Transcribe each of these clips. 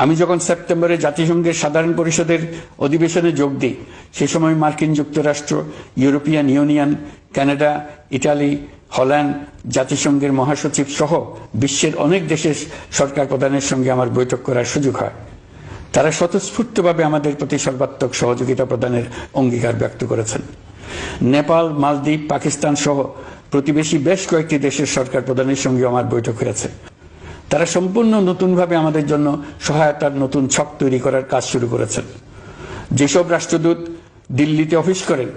আমি যখন সেপ্টেম্বরে জাতিসংঘের সাধারণ পরিষদের অধিবেশনে যোগ দিই, সে সময় মার্কিন যুক্তরাষ্ট্র, European Union, Canada, Italy, Holland, জাতিসংঘের মহাসচিব সহ বিশ্বের অনেক দেশের সরকার প্রধানের সঙ্গে আমার বৈঠক করার সুযোগ হয়। তারা স্বতঃস্ফূর্তভাবে আমাদের প্রতি সর্বাত্মক সহযোগিতা প্রদানের অঙ্গীকার ব্যক্ত করেছেন। নেপাল, মালদ্বীপ, পাকিস্তান সহ প্রতিবেশী বেশ কয়েকটি দেশের সরকার প্রধানের সঙ্গে আমার বৈঠক হয়েছে। তারা সম্পূর্ণ নতুনভাবে আমাদের জন্য সহায়তার নতুন ছক তৈরি করার কাজ শুরু করেছেন। যেসব রাষ্ট্রদূত দিল্লিতে অফিস করেন,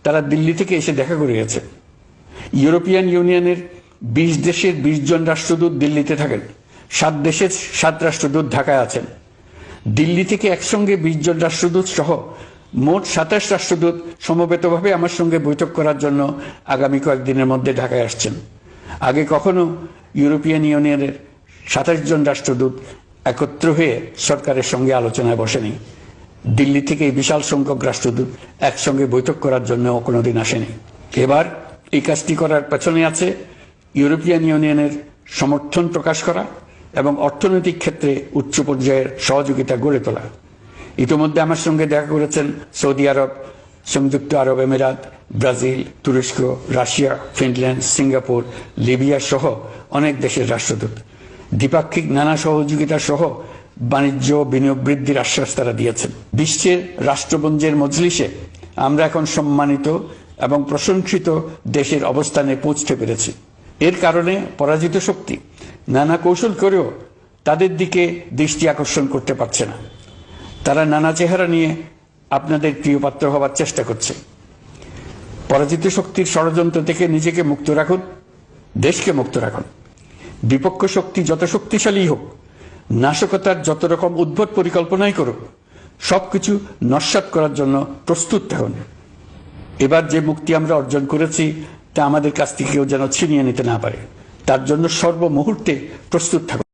তারা দিল্লি থেকে এসে দেখা করে গেছে। ইউরোপিয়ান ইউনিয়নের 20 দেশের 20 জন রাষ্ট্রদূত দিল্লিতে থাকেন। 7 দেশের 7 রাষ্ট্রদূত ঢাকায় আছেন। দিল্লি থেকে একসঙ্গে 20 জন রাষ্ট্রদূত সহ মোট 27 রাষ্ট্রদূত সমবেতভাবে আমার সঙ্গে বৈঠক করার জন্য আগামী কয়েকদিনের মধ্যে ঢাকায় আসছেন। আগে কখনো ইউরোপিয়ান ইউনিয়নের 27 জন রাষ্ট্রদূত একত্র হয়ে সরকারের সঙ্গে আলোচনায় বসেনি। দিল্লি থেকে এই বিশাল সংখ্যক রাষ্ট্রদূত একসঙ্গে বৈঠক করার জন্য কোনোদিন আসেনি। এবার এই কাজটি করার পেছনে আছে ইউরোপিয়ান ইউনিয়নের সমর্থন প্রকাশ করা এবং অর্থনৈতিক ক্ষেত্রে উচ্চ পর্যায়ের সহযোগিতা গড়ে তোলা। ইতিমধ্যে আমার সঙ্গে দেখা করেছেন সৌদি আরব, সংযুক্ত আরব আমিরাত, ব্রাজিল, তুরস্ক, রাশিয়া, ফিনল্যান্ড, সিঙ্গাপুর, লিবিয়া সহ অনেক দেশের রাষ্ট্রদূত। দ্বিপাক্ষিক নানা সহযোগিতা সহ বাণিজ্য বিনিয়োগ বৃদ্ধির আশ্বাস তারা দিয়েছেন। বিশ্বের রাষ্ট্রপুঞ্জের মজলিসে আমরা এখন সম্মানিত এবং প্রশংসিত দেশের অবস্থানে পৌঁছতে পেরেছি। এর কারণে পরাজিত শক্তি নানা কৌশল করেও তাদের দিকে দৃষ্টি আকর্ষণ করতে পারছে না। তারা নানা চেহারা নিয়ে আপনাদের প্রিয়পাত্র হবার চেষ্টা করছে। পরাজিত শক্তির ষড়যন্ত্র থেকে নিজেকে মুক্ত রাখুন, দেশকে মুক্ত রাখুন। বিপক্ষ শক্তি যত শক্তিশালী হোক, নাশকতার যত রকম উদ্ভট পরিকল্পনাই করুক, সবকিছু নস্যাৎ করার জন্য প্রস্তুত থাকুন। এবার যে মুক্তি আমরা অর্জন করেছি তা আমাদের কাছ থেকে কেউ যেন ছিনিয়ে নিতে না পারে, তার জন্য সর্বমুহূর্তে প্রস্তুত থাকুন।